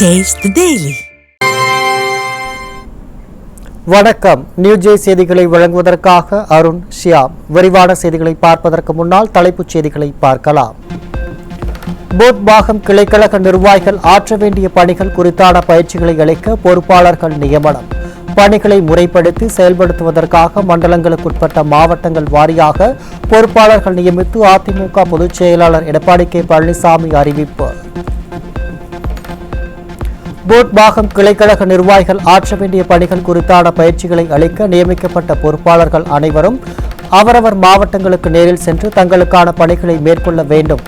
Taste the Daily. வணக்கம். நியூஜே செய்திகளை வழங்குவதற்காக அருண் ஷியாம். விரிவான செய்திகளை பார்ப்பதற்கு முன்னால் தலைப்புச் செய்திகளை பார்க்கலாம். போட்பாகம் கிளைக்கழக நிர்வாகிகள் ஆற்ற வேண்டிய பணிகள் குறித்தான பயிற்சிகளை அளிக்க பொறுப்பாளர்கள் நியமனம். பணிகளை முறைப்படுத்தி செயல்படுத்துவதற்காக மண்டலங்களுக்குட்பட்ட மாவட்டங்கள் வாரியாக பொறுப்பாளர்கள் நியமித்து அதிமுக பொதுச் செயலாளர் எடப்பாடி கே பழனிசாமி அறிவிப்பு. போட்பாகம் கிளைக்கழக நிர்வாகிகள் ஆற்ற வேண்டிய பணிகள் குறித்தான பயிற்சிகளை அளிக்க நியமிக்கப்பட்ட பொறுப்பாளர்கள் அனைவரும் அவரவர் மாவட்டங்களுக்கு நேரில் சென்று தங்களுக்கான பணிகளை மேற்கொள்ள வேண்டும்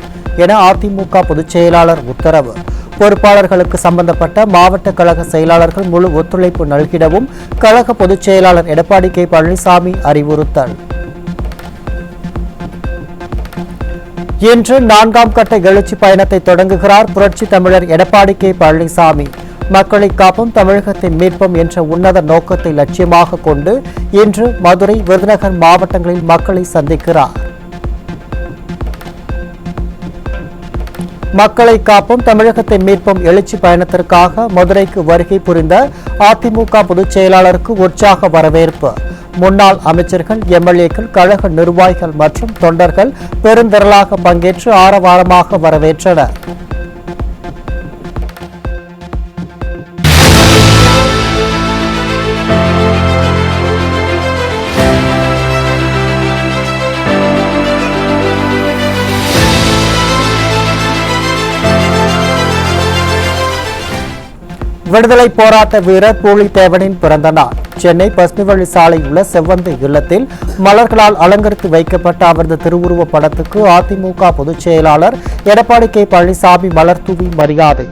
என அதிமுக பொதுச் செயலாளர் உத்தரவு. பொறுப்பாளர்களுக்கு சம்பந்தப்பட்ட மாவட்ட கழக செயலாளர்கள் முழு ஒத்துழைப்பு நல்கிடவும் கழக பொதுச் செயலாளர் எடப்பாடி கே பழனிசாமி அறிவுறுத்தல். இன்று 4ஆம் கட்ட எழுச்சி பயணத்தை தொடங்குகிறார் புரட்சி தமிழர் எடப்பாடி கே பழனிசாமி. மக்களை காப்போம் தமிழகத்தின் மீட்போம் என்ற உன்னத நோக்கத்தை லட்சியமாக கொண்டு இன்று மதுரை, விருதுநகர் மாவட்டங்களில் மக்களை சந்திக்கிறார். மக்களை காப்போம் தமிழகத்தை மீட்போம் எழுச்சி பயணத்திற்காக மதுரைக்கு வருகை புரிந்த அதிமுக பொதுச் செயலாளருக்கு உற்சாக வரவேற்பு. முன்னாள் அமைச்சர்கள், எம்எல்ஏக்கள், கழக நிர்வாகிகள் மற்றும் தொண்டர்கள் பெருந்திரளாக பங்கேற்று ஆரவாரமாக வரவேற்றனர். விடுதலை போராட்ட வீரர் பூலித்தேவனின் பிறந்த நாள். சென்னை பசுமைவழி சாலையில் உள்ள செவ்வந்தி இல்லத்தில் மலர்களால் அலங்கரித்து வைக்கப்பட்ட அவரது திருவுருவ படத்துக்கு அதிமுக பொதுச் செயலாளர் எடப்பாடி கே பழனிசாமி மலர் தூவி மரியாதை.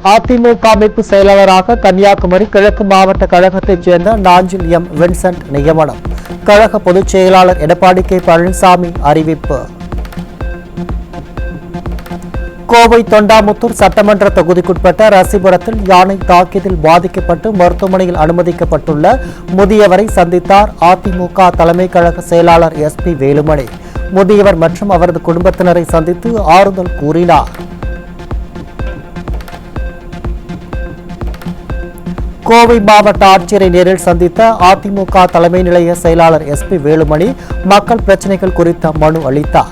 அதிமுக அமைப்பு செயலாளராக கன்னியாகுமரி கிழக்கு மாவட்ட கழகத்தைச் சேர்ந்த நாஞ்சில் எம் வின்சென்ட் நியமனம். கழக பொதுச் செயலாளர் எடப்பாடி கே பழனிசாமி அறிவிப்பு. கோவை தொண்டாமுத்தூர் சட்டமன்ற தொகுதிக்குட்பட்ட ரசிபுரத்தில் யானை தாக்கியதில் பாதிக்கப்பட்டு மருத்துவமனையில் அனுமதிக்கப்பட்டுள்ள முதியவரை சந்தித்தார் அதிமுக தலைமை கழக செயலாளர் SP வேலுமணி. முதியவர் மற்றும் அவரது குடும்பத்தினரை சந்தித்து ஆறுதல் கூறினார். கோவை மாவட்ட ஆட்சியரை நேரில் சந்தித்த அதிமுக தலைமை நிலைய செயலாளர் SP வேலுமணி மக்கள் பிரச்சினைகள் குறித்த மனு அளித்தார்.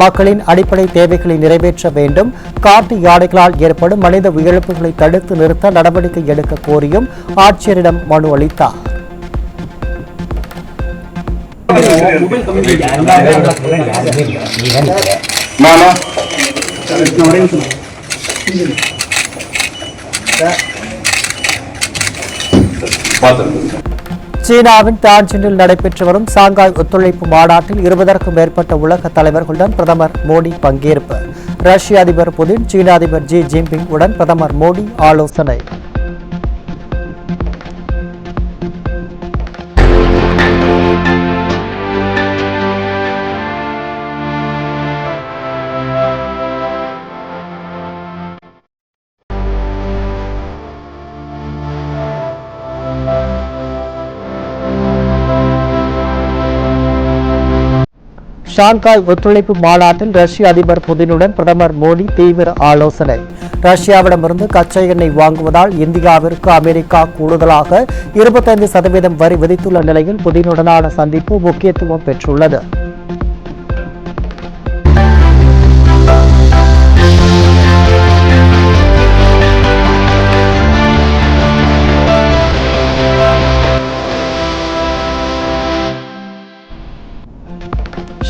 மக்களின் அடிப்படை தேவைகளை நிறைவேற்ற வேண்டும், காட்டு யானைகளால் ஏற்படும் மனித உயிரிழப்புகளை தடுத்து நிறுத்த நடவடிக்கை எடுக்க கோரியும் ஆட்சியரிடம் மனு அளித்தார். சீனாவின் டான்ஜினில் நடைபெற்று வரும் சாங்காய் ஒத்துழைப்பு மாநாட்டில் 20க்கும் மேற்பட்ட உலக தலைவர்களுடன் பிரதமர் மோடி பங்கேற்பு. ரஷ்ய அதிபர் புதின், சீன அதிபர் ஜி ஜின்பிங் உடன் பிரதமர் மோடி ஆலோசனை. ஷாங்காய் ஒத்துழைப்பு மாநாட்டில் ரஷ்ய அதிபர் புதினுடன் பிரதமர் மோடி தீவிர ஆலோசனை. ரஷ்யாவிடமிருந்து கச்சா எண்ணெய் வாங்குவதால் இந்தியாவிற்கு அமெரிக்கா கூடுதலாக 25% வரி விதித்துள்ள நிலையில் புதினுடனான சந்திப்பு முக்கியத்துவம் பெற்றுள்ளது.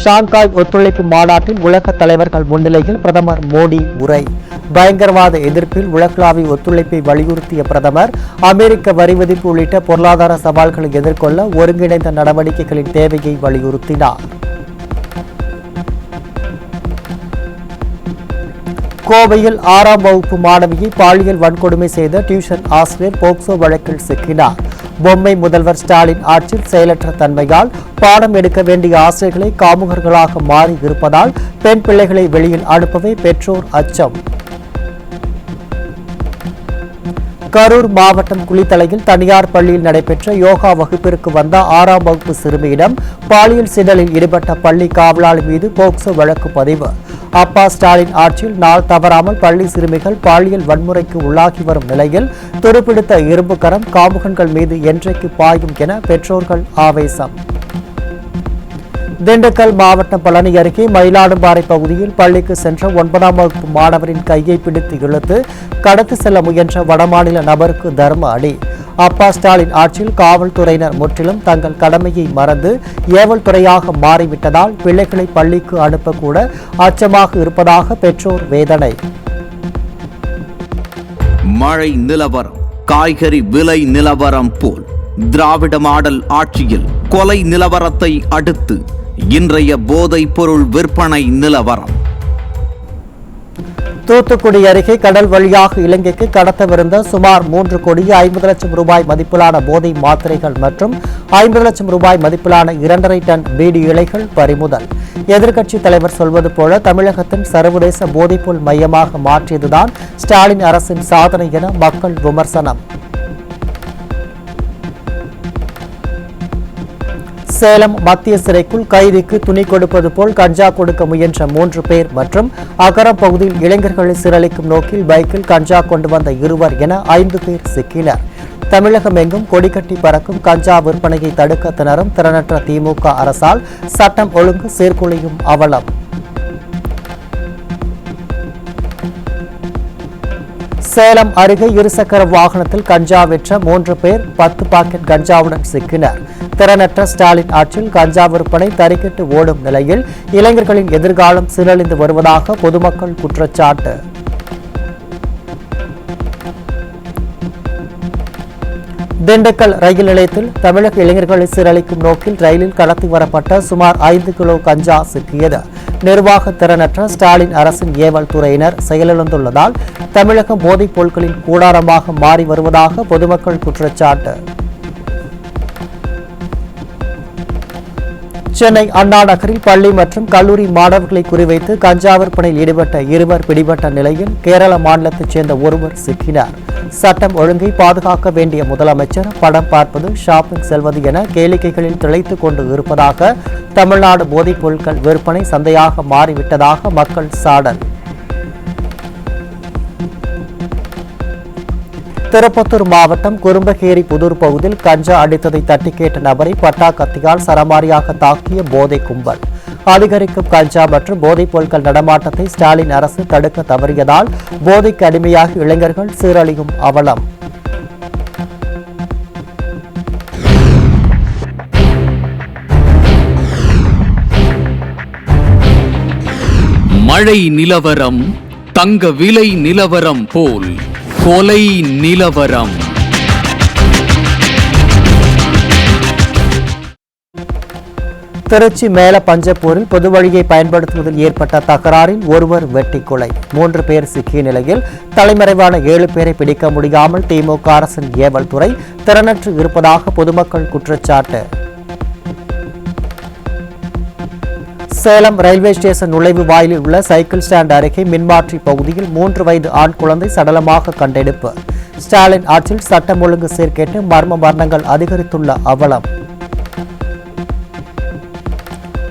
ஷாங்காய் ஒத்துழைப்பு மாநாட்டில் உலக தலைவர்கள் முன்னிலையில் பிரதமர் மோடி உரை. பயங்கரவாத எதிர்ப்பில் உலகளாவிய ஒத்துழைப்பை வலியுறுத்திய பிரதமர் அமெரிக்க வரி விதிப்பு உள்ளிட்ட பொருளாதார சவால்களை எதிர்கொள்ள ஒருங்கிணைந்த நடவடிக்கைகளின் தேவையை வலியுறுத்தினார். கோவையில் 6ஆம் வகுப்பு மாணவியை பாலியல் வன்கொடுமை செய்த டியூஷன் ஆசிரியர் போக்சோ வழக்கில் சிக்கினார். பொம்மை முதல்வர் ஸ்டாலின் ஆட்சியில் செயலற்ற தன்மையால் பாடம் எடுக்க வேண்டிய ஆசிரியர்களை காமுகர்களாக மாறி இருப்பதால் பெண் பிள்ளைகளை வெளியில் அனுப்பவே பெற்றோர் அச்சம். கரூர் மாவட்டம் குளித்தலையில் தனியார் பள்ளியில் நடைபெற்ற யோகா வகுப்பிற்கு வந்த 6ஆம் வகுப்பு சிறுமியிடம் பாலியல் சீண்டலில் ஈடுபட்ட பள்ளி காவலாளி மீது போக்சோ வழக்கு பதிவு. அப்பா ஸ்டாலின் ஆட்சியில் நாள் தவறாமல் பள்ளி சிறுமிகள் பாலியல் வன்முறைக்கு உள்ளாகி வரும் நிலையில் துருப்பிடித்த இரும்பு கரம் காமுகன்கள் மீது என்றைக்கு பாயும் என பெற்றோர்கள் ஆவேசம். திண்டுக்கல் மாவட்டம் பழனி அருகே மயிலாடும்பாறை பகுதியில் பள்ளிக்கு சென்ற 9ஆம் வகுப்பு மாணவரின் கையை பிடித்து இழுத்து கடத்தி செல்ல முயன்ற வடமாநில நபருக்கு தர்ம அடி. அப்பா ஸ்டாலின் ஆட்சியில் காவல்துறையினர் முற்றிலும் தங்கள் கடமையை மறந்து ஏவல் துறையாக மாறிவிட்டதால் பிள்ளைகளை பள்ளிக்கு அனுப்பக்கூட அச்சமாக இருப்பதாக பெற்றோர் வேதனை. மழை நிலவரம், காய்கறி விலை நிலவரம் போல் திராவிட மாடல் ஆட்சியில் கொலை நிலவரத்தை அடுத்து இன்றைய போதைப் பொருள் விற்பனை நிலவரம். தூத்துக்குடி அருகே கடல் வழியாக இலங்கைக்கு கடத்தவிருந்த சுமார் 3 கோடி 50 லட்சம் ரூபாய் மதிப்பிலான போதை மாத்திரைகள் மற்றும் 50 லட்சம் ரூபாய் மதிப்பிலான 2.5 டன் பீடி இலைகள் பறிமுதல். எதிர்க்கட்சித் தலைவர் சொல்வது போல தமிழகத்தின் சர்வதேச போதைப்பொருள் மையமாக மாற்றியதுதான் ஸ்டாலின் அரசின் சாதனை என மக்கள் விமர்சனம். சேலம் மத்திய சிறைக்குள் கைதிக்கு துணி கொடுப்பது போல் கஞ்சா கொடுக்க முயன்ற 3 பேர் மற்றும் அகரம் பகுதியில் இளைஞர்களை சீரழிக்கும் நோக்கில் பைக்கில் கஞ்சா கொண்டு வந்த 2 என 5 பேர் சிக்கினர். தமிழகம் எங்கும் கொடிக்கட்டி பறக்கும் கஞ்சா விற்பனையை தடுக்க திணறும் திறனற்ற திமுக அரசால் சட்டம் ஒழுங்கு சீர்குலையும் அவலம். சேலம் அருகே இருசக்கர வாகனத்தில் கஞ்சா விற்ற 3 பேர் 10 பாக்கெட் கஞ்சாவுடன் சிக்கினர். திறனற்ற ஸ்டாலின் ஆட்சியில் கஞ்சா விற்பனை தறிக்கெட்டு ஓடும் நிலையில் இளைஞர்களின் எதிர்காலம் சீரழிந்து வருவதாக பொதுமக்கள் குற்றச்சாட்டு. திண்டுக்கல் ரயில் நிலையத்தில் தமிழக இளைஞர்களை சீரழிக்கும் நோக்கில் ரயிலில் கடத்தி வரப்பட்ட சுமார் 5 கிலோ கஞ்சா சிக்கியது. நிர்வாக திறனற்ற ஸ்டாலின் அரசின் ஏவல் துறையினர் செயலிழந்துள்ளதால் தமிழகம் போதைப் பொருட்களின் கூடாரமாக மாறி வருவதாக பொதுமக்கள் குற்றச்சாட்டு. சென்னை அண்ணா நகரில் பள்ளி மற்றும் கல்லூரி மாணவர்களை குறிவைத்து கஞ்சா விற்பனையில் ஈடுபட்ட 2 பிடிபட்ட நிலையில் கேரள மாநிலத்தைச் சேர்ந்த 1 சிக்கினார். சட்டம் ஒழுங்கை பாதுகாக்க வேண்டிய முதலமைச்சர் படம் பார்ப்பது, ஷாப்பிங் செல்வது என கேளிக்கைகளில் திளைத்துக் கொண்டு இருப்பதாக தமிழ்நாடு போதைப் பொருட்கள் விற்பனை சந்தையாக மாறிவிட்டதாக மக்கள் சாடல். திருப்பத்தூர் மாவட்டம் குறும்பகேரி புதூர் பகுதியில் கஞ்சா அடித்ததை தட்டி கேட்ட நபரை பட்டா கத்தியால் சரமாரியாக தாக்கிய போதை கும்பல். அதிகரிக்கும் கஞ்சா மற்றும் போதைப் பொருட்கள் நடமாட்டத்தை ஸ்டாலின் அரசு தடுக்க தவறியதால் போதைக்கு அடிமையாகி இளைஞர்கள் சீரழியும் அவலம். மழை நிலவரம், தங்க விலை நிலவரம் போல் கொலை நிலவரம். திருச்சி மேல பஞ்சப்பூரில் பொது வழியை பயன்படுத்துவதில் ஏற்பட்ட தகராறில் 1 வெட்டி கொலை, 3 பேர் சிக்கிய நிலையில் தலைமறைவான 7 பேரை பிடிக்க முடியாமல் திமுக அரசின் ஏவல் துறை திறனற்று இருப்பதாக பொதுமக்கள் குற்றச்சாட்டு. சேலம் ரயில்வே ஸ்டேஷன் நுழைவு வாயிலில் உள்ள சைக்கிள் ஸ்டாண்ட் அருகே மின்மாற்றி பகுதியில் 3 வயது ஆண் குழந்தை சடலமாக கண்டெடுப்பு. ஸ்டாலின் ஆட்சியில் சட்டம் ஒழுங்கு சீர்கேட்டு மர்ம மரணங்கள் அதிகரித்துள்ள அவலம்.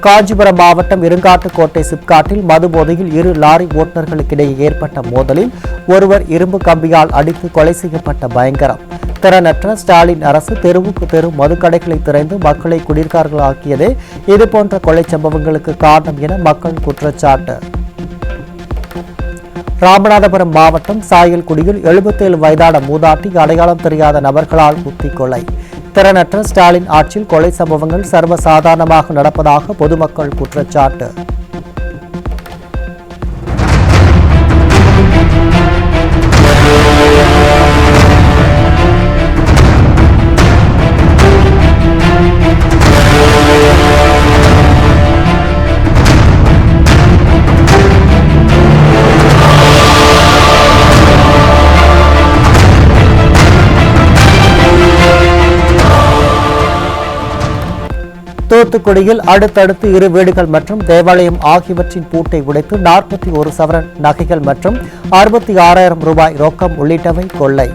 காஞ்சிபுரம் மாவட்டம் இருங்காட்டுக்கோட்டை சிப்காட்டில் மது போதையில் 2 லாரி ஓட்டுநர்களுக்கிடையே ஏற்பட்ட மோதலில் 1 இரும்பு கம்பியால் அடித்து கொலை செய்யப்பட்ட பயங்கரம். திறனற்ற ஸ்டாலின் அரசு தெருவுக்கு தெரு மதுக்கடைகளை திறந்து மக்களை குடிகாரர்களாக்கியதே இதுபோன்ற கொலை சம்பவங்களுக்கு காரணம் என மக்கள் குற்றச்சாட்டு. ராமநாதபுரம் மாவட்டம் சாயல்குடியில் 77 வயதான மூதாட்டி அடையாளம் தெரியாத நபர்களால் குத்தி கொலை. திறனற்ற ஸ்டாலின் ஆட்சியில் கொலை சம்பவங்கள் சர்வசாதாரணமாக நடப்பதாக பொதுமக்கள் குற்றச்சாட்டு. தூத்துக்குடியில் அடுத்தடுத்து 2 வீடுகள் மற்றும் தேவாலயம் ஆகியவற்றின் பூட்டை உடைத்து 41 சவரன் நகைகள் மற்றும் 66,000 ரூபாய் ரொக்கம் உள்ளிட்டவை கொள்ளை.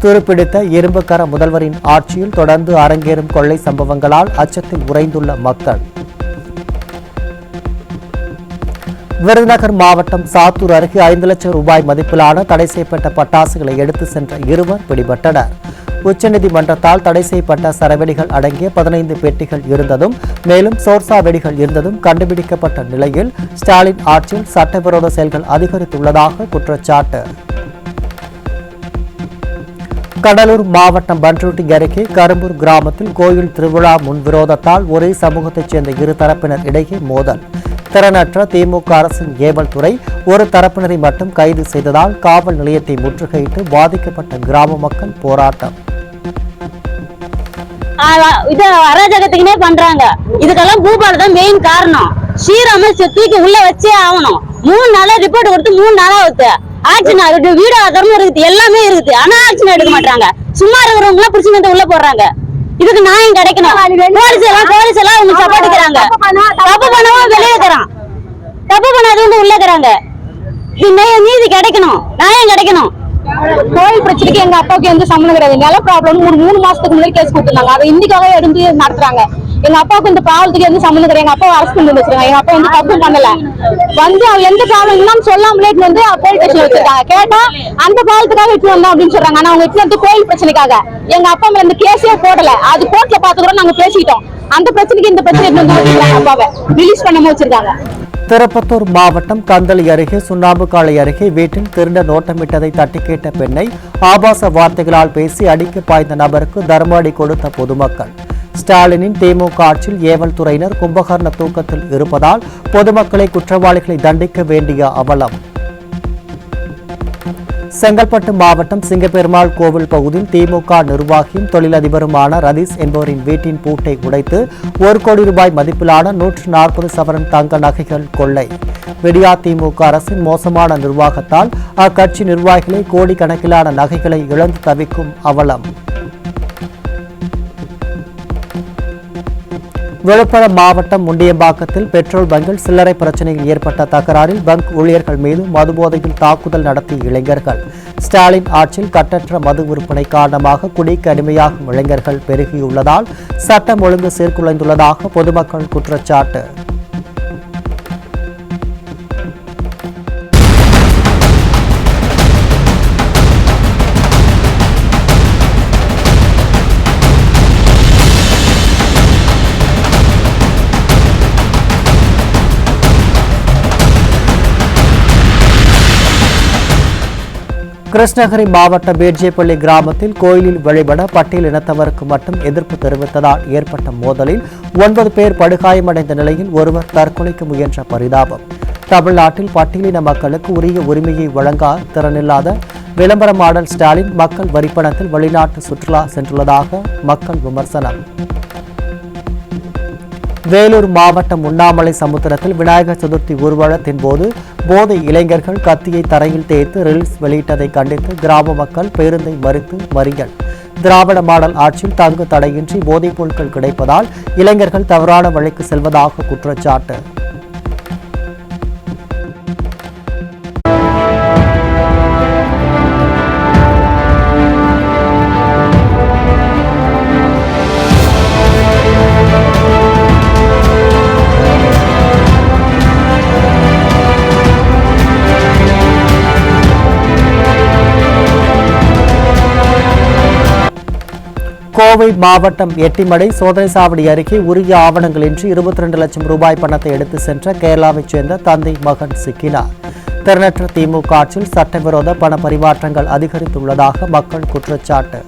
துருப்பிடித்த இரும்புக்கர முதல்வரின் ஆட்சியில் தொடர்ந்து அரங்கேறும் கொள்ளை சம்பவங்களால் அச்சத்தில் உறைந்துள்ள மக்கள். விருதுநகர் மாவட்டம் சாத்தூர் அருகே 5 லட்சம் ரூபாய் மதிப்பிலான தடை செய்யப்பட்ட பட்டாசுகளை எடுத்து சென்ற இருவர் பிடிபட்டனர். உச்சநீதிமன்றத்தால் தடை செய்யப்பட்ட சரவெடிகள் அடங்கிய 15 பெட்டிகள் இருந்ததும் மேலும் சோர்சா வெடிகள் இருந்ததும் கண்டுபிடிக்கப்பட்ட நிலையில் ஸ்டாலின் ஆட்சியில் சட்டவிரோத செயல்கள் அதிகரித்துள்ளதாக குற்றச்சாட்டு. கடலூர் மாவட்டம் பன்ருட்டி அருகே கரும்பூர் கிராமத்தில் கோயில் திருவிழா முன்விரோதத்தால் ஒரே சமூகத்தைச் சேர்ந்த இரு தரப்பினர் இடையே மோதல். திறனற்ற திமுக அரசின் ஏவல் துறை ஒரு தரப்பினரை மட்டும் கைது செய்ததால் காவல் நிலையத்தை முற்றுகையிட்டு பாதிக்கப்பட்ட கிராம மக்கள் போராட்டம். இது அராஜகத்துக்குனே பண்றாங்க. இதுக்கெல்லாம் பூபால் தான் மெயின் காரணம். ஸ்ரீராம தூக்கி உள்ள வச்சே ஆகணும். 3 நாளா ரிப்போர்ட் கொடுத்து 3 நாளா ஆகுது. ஆக்ஷன் வீடு ஆதாரமும் இருக்குது, எல்லாமே இருக்குது. ஆனா ஆக்ஷன் எடுக்க மாட்டாங்க. சும்மா இருக்கிறவங்க எல்லாம் பிடிச்சி வந்து உள்ள போடுறாங்க. இதுக்கு நியாயம் கிடைக்கணும். போலீஸ் எல்லாம் அவங்க சப்போர்ட்டுக்கிறாங்க. தப்பு பண்ணவும் வெளியே இருக்கிறான், தப்பு பண்ணாதவங்க உள்ள இருக்கிறாங்க. நீதி கிடைக்கணும், நியாயம் கிடைக்கணும். கோயில் பிரச்சனைக்கு எங்க அப்பாவுக்கு எந்த சம்மந்தம் கிடையாது. நில ப்ராப்ளம் 3 மாசத்துக்கு முன்னாடி கேஸ் கொடுத்துருந்தாங்க. அதை இன்னைக்காக எடுத்து நடத்துறாங்க. எங்க அப்பாவுக்கு இந்த ப்ராப்ளத்துக்கு எந்த சம்மந்தம் கிடையாது. எங்க அப்பா அரசு பண்ணி வச்சிருக்காங்க. எங்க அப்பா எந்த தப்பும் பண்ணல. அவர் எந்த ப்ராப்ளம் இல்லாம சொல்லாமலே வந்து போலீஸ் ஸ்டேஷன் வச்சிருக்காங்க. கேட்டா அந்த ப்ராப்ளத்துக்காக இட்டு வந்தோம் அப்படின்னு சொல்றாங்க. ஆனா அவங்க இட்டு வந்து கோயில் பிரச்சனைக்காக எங்க அப்பா மேல இந்த கேஸே போடல. அது கோர்ட்ல பாத்துக்கிறோம், நாங்க பேசிட்டோம். அந்த பிரச்சனைக்கு இந்த பிரச்சனை வந்து வச்சிருக்காங்க. அப்பாவை ரிலீஸ் பண்ணாம வச்சிருக்காங்க. திருப்பத்தூர் மாவட்டம் கந்தளி அருகே சுண்ணாம்புக்காலை அருகே வீட்டில் திருட நோட்டமிட்டதை தட்டி கேட்ட பெண்ணை ஆபாச வார்த்தைகளால் பேசி அடிக்க பாய்ந்த நபருக்கு தர்மஅடி கொடுத்த பொதுமக்கள். ஸ்டாலினின் திமுக ஆட்சியில் ஏவல் துறையினர் கும்பகர்ண தூக்கத்தில் இருப்பதால் பொதுமக்களை குற்றவாளிகளை தண்டிக்க வேண்டிய அவலம். செங்கல்பட்டு மாவட்டம் சிங்கப்பெருமாள் கோவில் பகுதியில் திமுக நிர்வாகியும் தொழிலதிபருமான ரதீஷ் என்பவரின் வீட்டின் பூட்டை உடைத்து 1 கோடி ரூபாய் மதிப்பிலான 140 சவரன் தங்க நகைகள் கொள்ளை. விடியா திமுக அரசின் மோசமான நிர்வாகத்தால் அக்கட்சி நிர்வாகிகளை கோடிக்கணக்கிலான நகைகளை இழந்து தவிக்கும் அவலம். விழுப்புரம் மாவட்டம் முண்டியம்பாக்கத்தில் பெட்ரோல் பங்கில் சில்லறை பிரச்சனையில் ஏற்பட்ட தகராறில் பங்க் ஊழியர்கள் மீது மதுபோதையில் தாக்குதல் நடத்திய இளைஞர்கள். ஸ்டாலின் ஆட்சியில் கட்டற்ற மது விற்பனை காரணமாக குடிக்கு அடிமையாகும் இளைஞர்கள் பெருகியுள்ளதால் சட்டம் ஒழுங்கு சீர்குலைந்துள்ளதாக பொதுமக்கள் குற்றச்சாட்டு. கிருஷ்ணகிரி மாவட்டம் பேட்ஜேப்பள்ளி கிராமத்தில் கோயிலில் வழிபட பட்டியல் இனத்தவருக்கு மட்டும் எதிர்ப்பு தெரிவித்ததால் ஏற்பட்ட மோதலில் 9 பேர் படுகாயமடைந்த நிலையில் ஒருவர் தற்கொலைக்கு முயன்ற பரிதாபம். தமிழ்நாட்டில் பட்டியலின மக்களுக்கு உரிய உரிமையை வழங்க திறனில்லாத விளம்பர மாடல் ஸ்டாலின் மக்கள் வரிப்பணத்தில் வெளிநாட்டு சுற்றுலா சென்றுள்ளதாக மக்கள் விமர்சனம். வேலூர் மாவட்டம் உண்ணாமலை சமுத்திரத்தில் விநாயகர் சதுர்த்தி ஊர்வலத்தின் போது போதை இளைஞர்கள் கத்தியை தரையில் தேய்த்து ரீல்ஸ் வெளியிட்டதை கண்டித்து கிராம மக்கள் பேருந்தை மறித்து மறியல். திராவிட மாடல் ஆட்சியில் தங்கு தடையின்றி போதைப் பொருட்கள் கிடைப்பதால் இளைஞர்கள் தவறான வழிக்கு செல்வதாக குற்றச்சாட்டு. கோவை மாவட்டம் எட்டிமடை சோதனை சாவடி அருகே உரிய ஆவணங்களின்றி 22 லட்சம் ரூபாய் பணத்தை எடுத்து சென்ற கேரளாவைச் சேர்ந்த தந்தை மகன் சிக்கினார். திறனற்ற திமுக ஆட்சியில் சட்டவிரோத பண பரிமாற்றங்கள் அதிகரித்துள்ளதாக மக்கள் குற்றச்சாட்டு.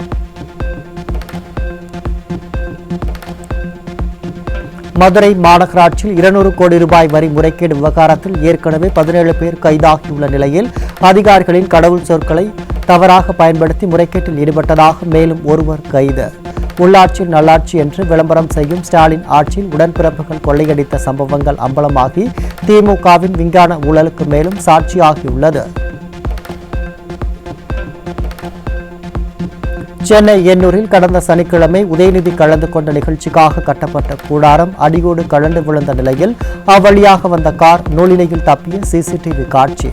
மதுரை மாநகராட்சியில் 200 கோடி ரூபாய் வரி முறைகேடு விவகாரத்தில் ஏற்கனவே 17 பேர் கைதாகியுள்ள நிலையில் அதிகாரிகளின் கடவுள் சொற்களை தவறாக பயன்படுத்தி முறைகேட்டில் ஈடுபட்டதாக மேலும் ஒருவர் கைது. உள்ளாட்சியில் நல்லாட்சி என்று விளம்பரம் செய்யும் ஸ்டாலின் ஆட்சியில் உடன்பிறப்புகள் கொள்ளையடித்த சம்பவங்கள் அம்பலமாகி திமுகவின் விஞ்ஞான ஊழலுக்கு மேலும் சாட்சியாகியுள்ளது. சென்னை எண்ணூரில் கடந்த சனிக்கிழமை உதயநிதி கலந்து கொண்ட நிகழ்ச்சிக்காக கட்டப்பட்ட கூடாரம் அடியோடு கழண்டு விழுந்த நிலையில் அவ்வழியாக வந்த கார் நூலிலையில் தப்பிய சிசிடிவி காட்சி.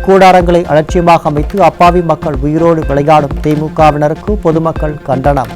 கூடாரங்களை அலட்சியமாக அமைத்து அப்பாவி மக்கள் உயிரோடு விளையாடும் திமுகவினருக்கு பொதுமக்கள் கண்டனம்.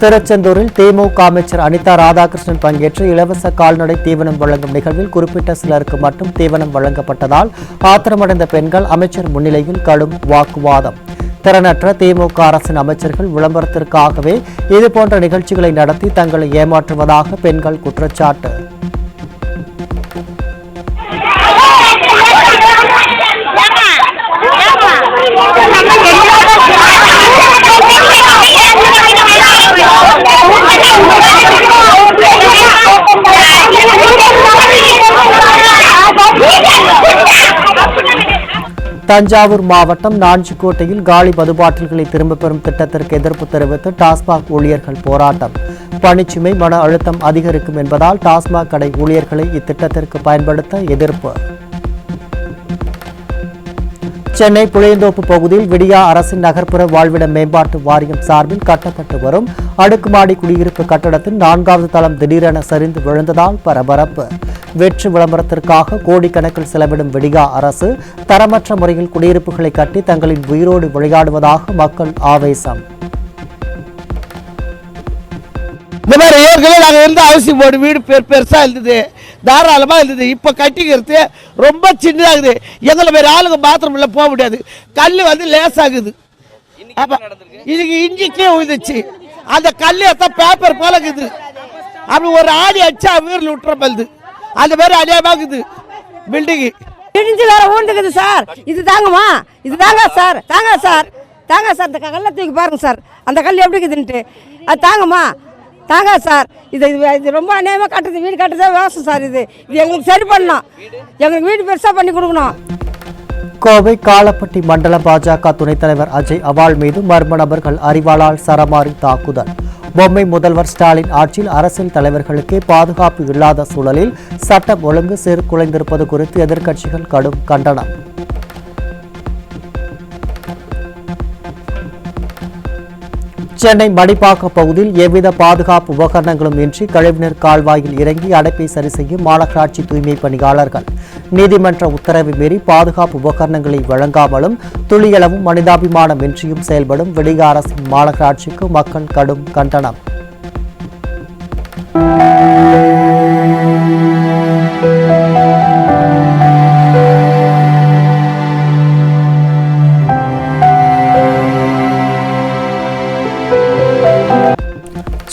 திருச்செந்தூரில் திமுக அமைச்சர் அனிதா ராதாகிருஷ்ணன் பங்கேற்று இலவச கால்நடை தீவனம் வழங்கும் நிகழ்வில் குறிப்பிட்ட சிலருக்கு மட்டும் தீவனம் வழங்கப்பட்டதால் ஆத்திரமடைந்த பெண்கள் அமைச்சர் முன்னிலையில் கடும் வாக்குவாதம். திறனற்ற திமுக அரசின் அமைச்சர்கள் விளம்பரத்திற்காகவே இதுபோன்ற நிகழ்ச்சிகளை நடத்தி தங்களை ஏமாற்றுவதாக பெண்கள் குற்றச்சாட்டு. தஞ்சாவூர் மாவட்டம் நாஞ்சிக்கோட்டையில் காலி மதுபாட்டில்களை திரும்பப் பெறும் திட்டத்திற்கு எதிர்ப்பு தெரிவித்து டாஸ்மாக் ஊழியர்கள் போராட்டம். பணிச்சுமை, மன அழுத்தம் அதிகரிக்கும் என்பதால் டாஸ்மாக் கடை ஊழியர்களை இத்திட்டத்திற்கு பயன்படுத்த எதிர்ப்பு. சென்னை புளியந்தோப்பு பகுதியில் விடியா அரசின் நகர்ப்புற வாழ்விட மேம்பாட்டு வாரியம் சார்பில் கட்டப்பட்டு வரும் அடுக்குமாடி குடியிருப்பு கட்டடத்தின் 4வது தளம் திடீரென சரிந்து விழுந்ததால் பரபரப்பு. வெற்று விளம்பரத்திற்காக கோடிக்கணக்கில் செலவிடும் விடியா அரசு தரமற்ற முறையில் குடியிருப்புகளை கட்டி தங்களின் உயிரோடு விளையாடுவதாக மக்கள் ஆவேசம். இந்த மாதிரி ஏற்கனவே நாங்கள் இருந்த அவசியம் போடு வீடு பெருசாக இருந்தது, தாராளமாக இருந்தது. இப்போ கட்டிக்கிறது ரொம்ப சின்னதாகுது. எங்களை வேறு ஆளுங்க பாத்ரூம் உள்ள போக முடியாது. கல் வந்து லேசாகுது. அப்போ இதுக்கு இஞ்சிக்கே உழுதுச்சு. அந்த கல் எத்தான் பேப்பர் போலக்குது. அப்படி ஒரு ஆடி அடிச்சா வீரில் விட்டுற பல்து. அந்த மாதிரி அநியாயமாகுது பில்டிங்கு. இடிஞ்சு வேற ஊண்டுக்குது சார். இது தாங்கம்மா, இது தாங்க சார், தாங்க சார், தாங்க சார். இந்த கல்லை தூக்கி பாருங்க சார், அந்த கல் எப்படி இருக்குதுன்ட்டு. அது தாங்கம்மா, தாங்க சார். இது ரொம்ப அநியாயமாக கட்டுறது, வீடு கட்டுறதே விவசாயம் சார். இது எங்களுக்கு சரி பண்ணணும், எங்களுக்கு வீடு பெருசாக பண்ணி கொடுக்கணும். கோவை காலப்பட்டி மண்டல பாஜக துணைத் தலைவர் அஜய் அவால் மீது மர்ம நபர்கள் அரிவாளால் சரமாரி தாக்குதல். பொம்மை முதல்வர் ஸ்டாலின் ஆட்சியில் அரசியல் தலைவர்களுக்கே பாதுகாப்பு இல்லாத சூழலில் சட்டம் ஒழுங்கு சீர்குலைந்திருப்பது குறித்து எதிர்க்கட்சிகள் கடும் கண்டனம். சென்னை மடிப்பாக்க பகுதியில் எவ்வித பாதுகாப்பு உபகரணங்களும் இன்றி கழிவுநீர் கால்வாயில் இறங்கி அடைப்பை சரி செய்யும் மாநகராட்சி தூய்மை பணியாளர்கள் நீதிமன்ற உத்தரவை மீறி பாதுகாப்பு உபகரணங்களை வழங்காமலும் துளியளவும் மனிதாபிமானம் இன்றியும் செயல்படும் விடிய அரசின் மாநகராட்சிக்கு மக்கள் கடும் கண்டனம்.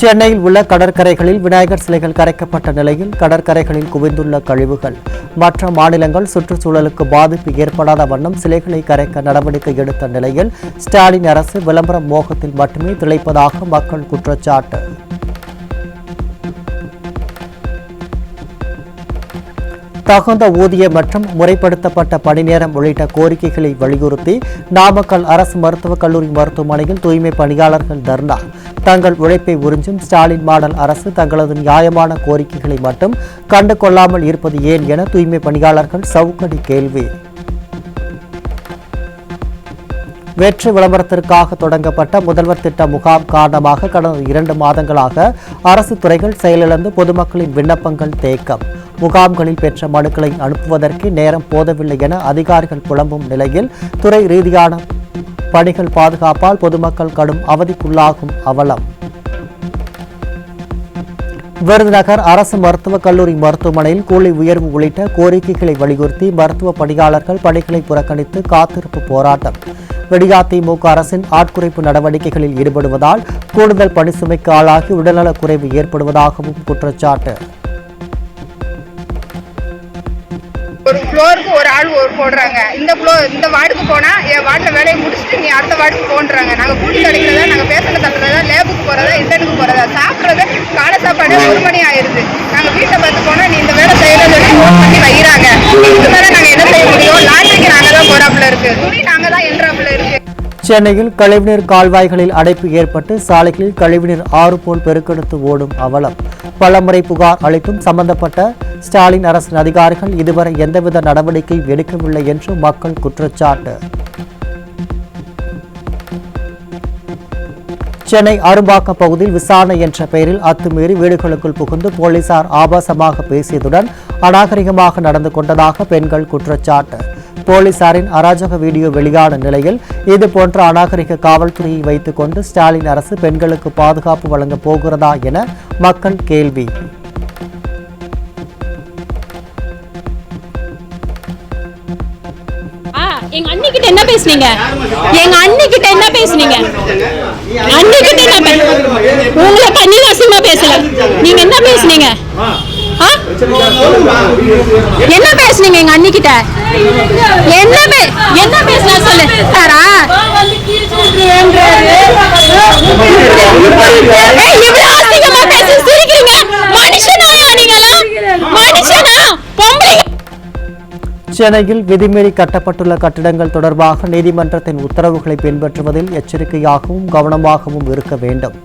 சென்னையில் உள்ள கடற்கரைகளில் விநாயகர் சிலைகள் கரைக்கப்பட்ட நிலையில் கடற்கரைகளில் குவிந்துள்ள கழிவுகள். மற்ற மாநிலங்கள் சுற்றுச்சூழலுக்கு பாதிப்பு ஏற்படாத வண்ணம் சிலைகளை கரைக்க நடவடிக்கை எடுத்த நிலையில் ஸ்டாலின் அரசு விளம்பர மோகத்தில் மட்டுமே திளைப்பதாக மக்கள் குற்றச்சாட்டு. தகுந்த ஊதியம் மற்றும் முறைப்படுத்தப்பட்ட பணி நேரம் உள்ளிட்ட கோரிக்கைகளை வலியுறுத்தி நாமக்கல் அரசு மருத்துவக் கல்லூரி மருத்துவமனையில் தூய்மை பணியாளர்கள் தர்ணா. தங்கள் உழைப்பை உறிஞ்சும் ஸ்டாலின் மாடல் அரசு தங்களது நியாயமான கோரிக்கைகளை மட்டும் கண்டு கொள்ளாமல் இருப்பது ஏன் என தூய்மை பணியாளர்கள் சவுக்கடி கேள்வி. வெற்று விளம்பரத்திற்காக தொடங்கப்பட்ட முதல்வர் திட்ட முகாம் காரணமாக கடந்த 2 மாதங்களாக அரசு துறைகள் செயலிழந்து பொதுமக்களின் விண்ணப்பங்கள் தேக்கம். முகாம்களில் பெற்ற மனுக்களை அனுப்புவதற்கு நேரம் போதவில்லை என அதிகாரிகள் புலம்பும் நிலையில் துறை ரீதியான பணிகள் பாதுகாப்பால் பொதுமக்கள் கடும் அவதிக்குள்ளாகும் அவலம். விருதுநகர் அரசு மருத்துவக் கல்லூரி மருத்துவமனையில் கூலி உயர்வு உள்ளிட்ட கோரிக்கைகளை வலியுறுத்தி மருத்துவ பணியாளர்கள் பணிகளை புறக்கணித்து காத்திருப்பு போராட்டம். விடியா திமுக அரசின் ஆட்குறைப்பு நடவடிக்கைகளில் ஈடுபடுவதால் கூடுதல் பணிசுமைக்கு ஆளாகி உடல்நலக் குறைவு ஏற்படுவதாகவும் குற்றச்சாட்டு. ஒரு ஃப்ளோருக்கு ஒரு ஆள் போடுறாங்க. இந்த வார்டுக்கு போனா என் வார்டில் வேலையை முடிச்சுட்டு நீ அடுத்த வார்டுக்கு போன்றாங்க. நாங்கள் கூட்டி கிடைக்கிறதா, நாங்கள் பேஷண்ட் தட்டுறதா, லேபுக்கு போறதா, இன்டர்னுக்கு போறதா, சாப்பிட்றது காலை சாப்பாடு 1 மணி ஆயிடுது. நாங்கள் வீட்டை பார்த்து போனா நீ இந்த வேலை செய்யறது ஃபோன் பண்ணி வைக்கிறாங்க. இது மேலே நாங்கள் என்ன செய்ய முடியும்? லாட்ரிக்கு நாங்கள் தான் போறாப்புல இருக்கு, துணி நாங்கள் தான் என்றாப்புல இருக்கு. சென்னையில் கழிவுநீர் கால்வாய்களில் அடைப்பு ஏற்பட்டு சாலைகளில் கழிவுநீர் ஆறு போல் பெருக்கெடுத்து ஓடும் அவலம். பலமுறை புகார் அளித்தும் சம்பந்தப்பட்ட ஸ்டாலின் அரசின் அதிகாரிகள் இதுவரை எந்தவித நடவடிக்கையும் எடுக்கவில்லை என்று மக்கள் குற்றச்சாட்டு. சென்னை அரும்பாக்கம் பகுதியில் விசாரணை என்ற பெயரில் அத்துமீறி வீடுகளுக்குள் புகுந்து போலீசார் ஆபாசமாக பேசியதுடன் அநாகரிகமாக நடந்து கொண்டதாக பெண்கள் குற்றச்சாட்டு. போலீசாரின் அராஜக வீடியோ வெளியான நிலையில் இதுபோன்ற அநாகரிக காவல்துறையை வைத்துக் கொண்டு ஸ்டாலின் அரசு பெண்களுக்கு பாதுகாப்பு வழங்கப் போகிறதா என மக்கள் கேள்வி. எங்க அண்ணி கிட்ட என்ன பேசுனீங்க? எங்க அண்ணி கிட்ட என்ன பேசுனீங்க? அண்ணி கிட்ட என்ன உங்களை கன்னிவாசமா பேசல. நீங்க என்ன பேசுனீங்க? என்ன பேசுனீங்க எங்க அண்ணி கிட்ட? என்ன பேசுனா சொல்லு சாரா. இவ்வளவு அசிங்கமா பேசி சிரிக்கிறீங்க. மனுஷனா நீங்களா? மனுஷனா? பொம்பளை. சென்னையில் விதிமீறி கட்டப்பட்டுள்ள கட்டிடங்கள் தொடர்பாக நீதிமன்றத்தின் உத்தரவுகளை பின்பற்றுவதில் எச்சரிக்கையாகவும் கவனமாகவும் இருக்க வேண்டும்.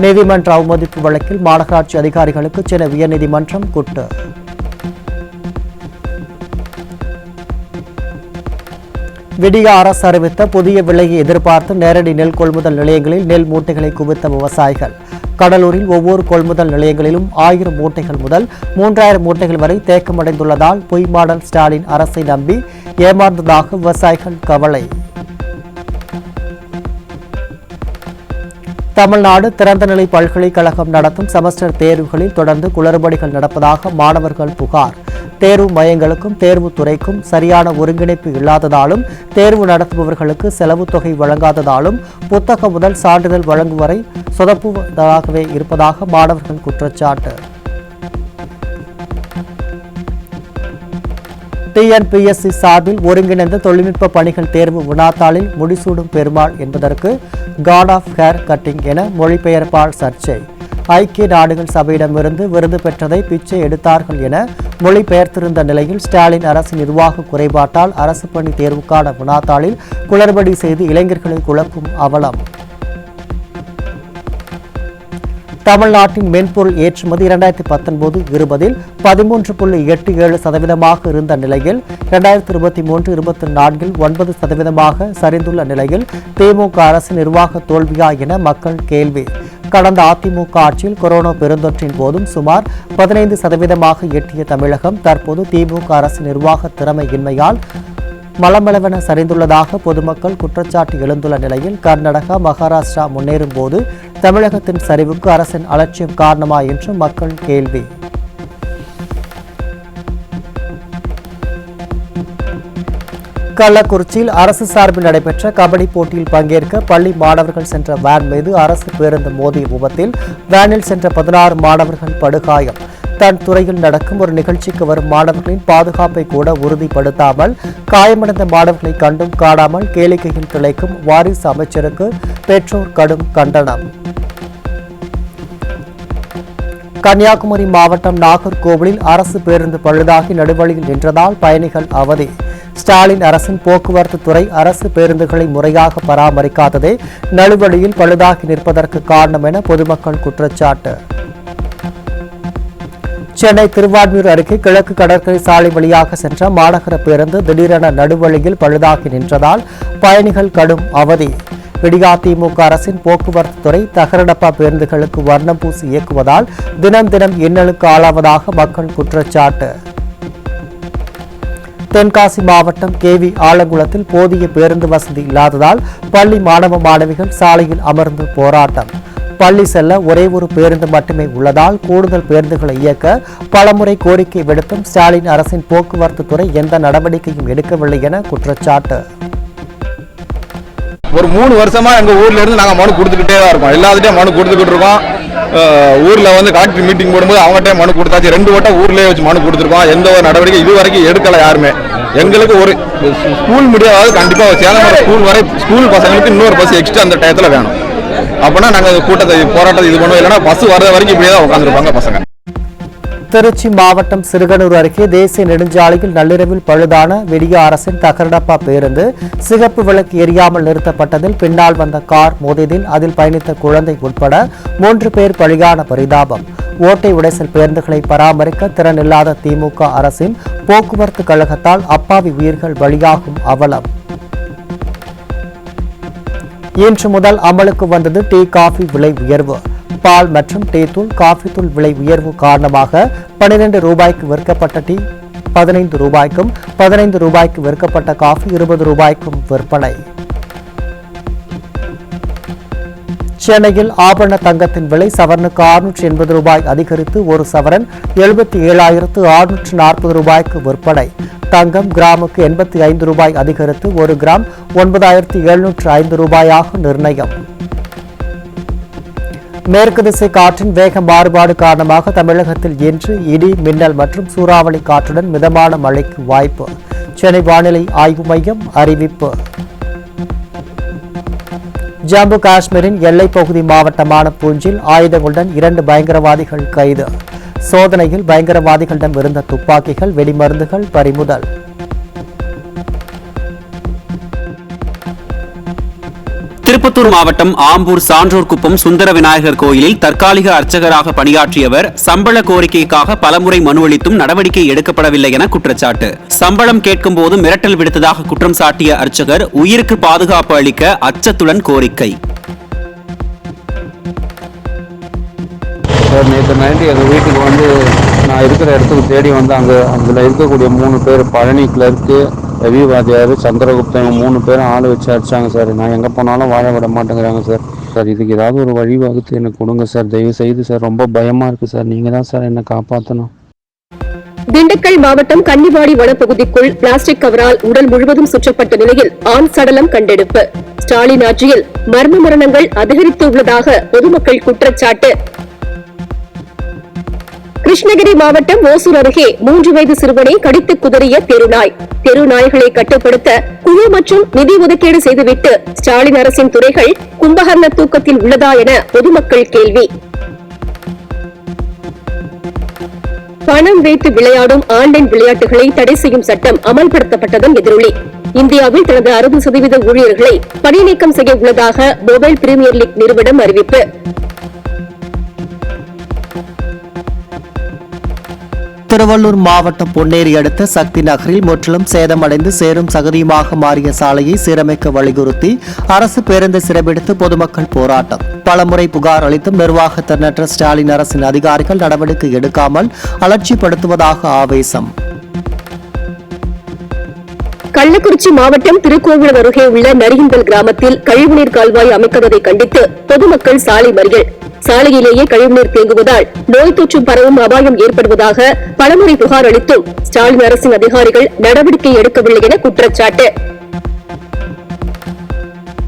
நீதிமன்ற அவமதிப்பு வழக்கில் மாநகராட்சி அதிகாரிகளுக்கு சென்னை உயர்நீதிமன்றம் குட்டு. விடிய அரசு அறிவித்த புதிய விலையை எதிர்பார்த்து நேரடி நெல் கொள்முதல் நிலையங்களில் நெல் மூட்டைகளை குவித்த விவசாயிகள். கடலூரில் ஒவ்வொரு கொள்முதல் நிலையங்களிலும் 1000 மூட்டைகள் முதல் 3000 மூட்டைகள் வரை தேக்கமடைந்துள்ளதால் பொய் மாடல் ஸ்டாலின் அரசை நம்பி ஏமாந்ததாக விவசாயிகள் கவலை. தமிழ்நாடு திறந்தநிலை பல்கலைக்கழகம் நடத்தும் செமஸ்டர் தேர்வுகளில் தொடர்ந்து குளறுபடிகள் நடப்பதாக மாணவர்கள் புகார். தேர்வு மையங்களுக்கும் தேர்வு துறைக்கும் சரியான ஒருங்கிணைப்பு இல்லாததாலும் தேர்வு நடத்துபவர்களுக்கு செலவு தொகை வழங்காததாலும் புத்தகம் முதல் சான்றிதழ் வழங்கும் வரை சொதப்புவதாகவே இருப்பதாக மாணவர்கள் குற்றச்சாட்டு. டிஎன்பிஎஸ்சி சார்பில் ஒருங்கிணைந்த தொழில்நுட்ப பணிகள் தேர்வு வினாத்தாளில் முடிசூடும் பெருமாள் என்பதற்கு காட் ஆஃப் ஹேர் கட்டிங் என மொழிபெயர்ப்பால் சர்ச்சை. ஐக்கிய நாடுகள் சபையிடமிருந்து விருது பெற்றதை பிச்சை எடுத்தார்கள் என மொழிபெயர்த்திருந்த நிலையில் ஸ்டாலின் அரசு நிர்வாக குறைபாட்டால் அரசு பணி தேர்வுக்கான வினாத்தாளில் குளறுபடி செய்து இளைஞர்களை குழப்பும் அவலம். தமிழ்நாட்டின் மென்பொருள் ஏற்றுமதி 2019-20 13.87% இருந்த நிலையில் 2023-24 9% சரிந்துள்ள நிலையில் திமுக அரசு நிர்வாக தோல்வியா என மக்கள் கேள்வி. கடந்த அதிமுக ஆட்சியில் கொரோனா பெருந்தொற்றின் போதும் சுமார் 15% எட்டிய தமிழகம் தற்போது திமுக அரசு நிர்வாக திறமையின்மையால் மலமளவென சரிந்துள்ளதாக பொதுமக்கள் குற்றச்சாட்டு எழுந்துள்ள நிலையில் கர்நாடகா மகாராஷ்டிரா முன்னேறும் போது தமிழகத்தின் சரிவுக்கு அரசின் அலட்சியம் காரணமா என்று மக்கள் கேள்வி. கள்ளக்குறிச்சியில் அரசு சார்பில் நடைபெற்ற கபடி போட்டியில் பங்கேற்க பள்ளி மாணவர்கள் சென்ற வேன் மீது அரசு பேருந்து மோதிய விபத்தில் வேனில் சென்ற 16 மாணவர்கள் படுகாயம். தன் துறையில் நடக்கும் ஒரு நிகழ்ச்சிக்கு வரும் மாணவர்களின் பாதுகாப்பை கூட உறுதிப்படுத்தாமல் காயமடைந்த மாணவர்களை கண்டும் காணாமல் கேளிக்கையில் திளைக்கும் வாரிசு அமைச்சருக்கு பெற்றோர் கடும் கண்டனம். கன்னியாகுமரி மாவட்டம் நாகர்கோவிலில் அரசு பேருந்து பழுதாகி நடுவழியில் நின்றதால் பயணிகள் அவதி. ஸ்டாலின் அரசின் போக்குவரத்து துறை அரசு பேருந்துகளை முறையாக பராமரிக்காததே நடுவழியில் பழுதாகி நிற்பதற்கு காரணம் என பொதுமக்கள் குற்றச்சாட்டு. சென்னை திருவான்மியூர் அருகே கிழக்கு கடற்கரை சாலை வழியாக சென்ற மாநகர பேருந்து திடீரென நடுவழியில் பழுதாகி நின்றதால் பயணிகள் கடும் அவதி. விடியாதிமுக அரசின் போக்குவரத்து துறை தகரடப்பா பேருந்துகளுக்கு வர்ணம் பூசி இயக்குவதால் தினம் தினம் இன்னலுக்கு ஆளாவதாக மக்கள் குற்றச்சாட்டு. தென்காசி மாவட்டம் கேவி ஆலங்குளத்தில் போதிய பேருந்து வசதி இல்லாததால் பள்ளி மாணவ மாணவிகள் சாலையில் அமர்ந்து போராட்டம். பள்ளி செல்ல ஒரே ஒரு பேருந்து மட்டுமே உள்ளதால் கூடுதல் பேருந்துகளை இயக்க பலமுறை கோரிக்கை விடுத்தும் ஸ்டாலின் அரசின் போக்குவரத்து துறை எந்த நடவடிக்கையும் எடுக்கவில்லை என குற்றச்சாட்டு. ஒரு 3 வருஷமா எங்க ஊர்ல இருந்து நாங்க மனு கொடுத்துக்கிட்டே தான் இருக்கோம். எல்லாத்துட்டையும் மனு கொடுத்துக்கிட்டு இருக்கோம். ஊர்ல வந்து கலெக்டர் மீட்டிங் போடும்போது அவங்ககிட்ட மனு கொடுத்தாச்சு. 2 வட்டம் ஊர்லயே வச்சு மனு கொடுத்துருக்கோம். எந்த ஒரு நடவடிக்கை இது வரைக்கும் எடுக்கல யாருமே. எங்களுக்கு ஒரு ஸ்கூல் முடியாத கண்டிப்பா சேலம் ஸ்கூல் வரை ஸ்கூல் பசங்களுக்கு இன்னொரு பஸ் எக்ஸ்ட்ரா அந்த டயத்துல வேணும். அப்பனா நாங்க கூட்டத்தை போராட்டத்தை இது பண்ணுவோம். இல்லைன்னா பஸ் வர்ற வரைக்கும் இப்படியே தான் உட்காந்துருப்பாங்க பசங்க. திருச்சி மாவட்டம் சிறுகனூர் அருகே தேசிய நெடுஞ்சாலையில் நள்ளிரவில் பழுதான விடிய அரசின் தகரடப்பா பேருந்து சிகப்பு விளக்கு எரியாமல் நிறுத்தப்பட்டதில் பின்னால் வந்த கார் மோதியதில் அதில் பயணித்த குழந்தை உட்பட 3 பேர் பலியான பரிதாபம். ஓட்டை உடைசல் பேருந்துகளை பராமரிக்க திறனில்லாத திமுக அரசின் போக்குவரத்து கழகத்தால் அப்பாவி உயிர்கள் பலியாகும் அவலம். இன்று முதல் அமலுக்கு வந்தது டீ காஃபி விலை உயர்வு. பால் மற்றும் டீ தூள் காஃபி தூள் விலை உயர்வு காரணமாக 12 ரூபாய்க்கு விற்கப்பட்ட டீ 15 ரூபாய்க்கும் 15 ரூபாய்க்கு விற்கப்பட்ட காஃபி 20 ரூபாய்க்கும் விற்பனை. சென்னையில் ஆபரண தங்கத்தின் விலை சவரனுக்கு 680 ரூபாய் அதிகரித்து ஒரு சவரன் 77,640 ரூபாய்க்கு விற்பனை. தங்கம் கிராமுக்கு 85 ரூபாய் அதிகரித்து ஒரு கிராம் 9,705 ரூபாயாக நிர்ணயம். மேற்கு திசை காற்றின் வேக மாறுபாடு காரணமாக தமிழகத்தில் இன்று இடி மின்னல் மற்றும் சூறாவளி காற்றுடன் மிதமான மழைக்கு வாய்ப்பு. சென்னை வானிலை ஆய்வு மையம் அறிவிப்பு. ஜம்மு காஷ்மீரின் எல்லைப் பகுதி மாவட்டமான பூஞ்சில் ஆயுதங்களுடன் 2 பயங்கரவாதிகள் கைது. சோதனையில் பயங்கரவாதிகளிடம் இருந்த துப்பாக்கிகள் வெடிமருந்துகள் பறிமுதல். திருப்பத்தூர் மாவட்டம் ஆம்பூர் சான்றோர் குப்பம் சுந்தர விநாயகர் கோயிலில் தற்காலிக அர்ச்சகராக பணியாற்றியவர் சம்பள கோரிக்கைக்காக பலமுறை மனு அளித்தும் நடவடிக்கை எடுக்கப்படவில்லை என குற்றச்சாட்டு. சம்பளம் கேட்கும் போது மிரட்டல் விடுத்ததாக குற்றம் சாட்டிய அர்ச்சகர் உயிருக்கு பாதுகாப்பு அளிக்க அச்சத்துடன் கோரிக்கை. நேற்று நைட்டு எங்கள் வீட்டுக்கு வந்து நான் இருக்கிற இடத்துக்கு தேடி வந்து அதில் இருக்கக்கூடிய 3 பேர் பழனி கிளர்க்கு ரவி வாத்தியார் சந்திரகுப்தன் 3 பேரும் ஆள் வச்சு அடிச்சாங்க சார். நான் எங்கே போனாலும் வாழ விட மாட்டேங்கிறாங்க சார். இதுக்கு ஏதாவது ஒரு வழி வகுத்து எனக்கு கொடுங்க சார், தயவு செய்து சார். ரொம்ப பயமாக இருக்குது சார். நீங்கள் தான் சார் என்னை காப்பாற்றணும். திண்டுக்கல் மாவட்டம் கன்னிவாடி வனப்பகுதிக்குள் பிளாஸ்டிக் கவரால் உடல் முழுவதும் சுற்றப்பட்ட நிலையில் ஆண் சடலம் கண்டெடுப்பு. ஸ்டாலின் ஆட்சியில் மர்ம மரணங்கள் அதிகரித்து உள்ளதாக பொதுமக்கள் குற்றச்சாட்டு. கிருஷ்ணகிரி மாவட்டம் ஓசூர் அருகே 3 வயது சிறுவனை கடித்து குதறிய தெருநாய். தெருநாய்களை கட்டுப்படுத்த குழு மற்றும் நிதி ஒதுக்கீடு செய்துவிட்டு ஸ்டாலின் அரசின் துறைகள் கும்பகர்ண தூக்கத்தில் உள்ளதா என பொதுமக்கள் கேள்வி. பணம் வைத்து விளையாடும் ஆன்லைன் விளையாட்டுகளை தடை செய்யும் சட்டம் அமல்படுத்தப்பட்டதன் எதிரொலி. இந்தியாவில் தனது 60% ஊழியர்களை பணிநீக்கம் செய்ய உள்ளதாக மொபைல் பிரீமியர் லீக் நிறுவனம் அறிவிப்பு. திருவள்ளூர் மாவட்டம் பொன்னேரி அடுத்த சக்தி நகரில் முற்றிலும் சேதமடைந்து சேரும் சகதியுமாக மாறிய சாலையை சீரமைக்க வலியுறுத்தி அரசு பேருந்து சிறைபிடித்து பொதுமக்கள் போராட்டம். பலமுறை புகார் அளித்தும் நிர்வாக திறனற்ற ஸ்டாலின் அரசின் அதிகாரிகள் நடவடிக்கை எடுக்காமல் அலட்சியப்படுத்துவதாக ஆவேசம். கள்ளக்குறிச்சி மாவட்டம் திருக்கோவிலூர் அருகே உள்ள நரிகுந்தல் கிராமத்தில் கழிவுநீர் கால்வாய் அமைக்காததை கண்டித்து பொதுமக்கள் சாலை மறியல். சாலையிலேயே கழிவுநீர் தேங்குவதால் நோய் தொற்று பரவும் அபாயம் ஏற்படுவதாக பலமுறை புகார் அளித்தும் ஸ்டாலின் அரசின் அதிகாரிகள் நடவடிக்கை எடுக்கவில்லை என குற்றச்சாட்டு.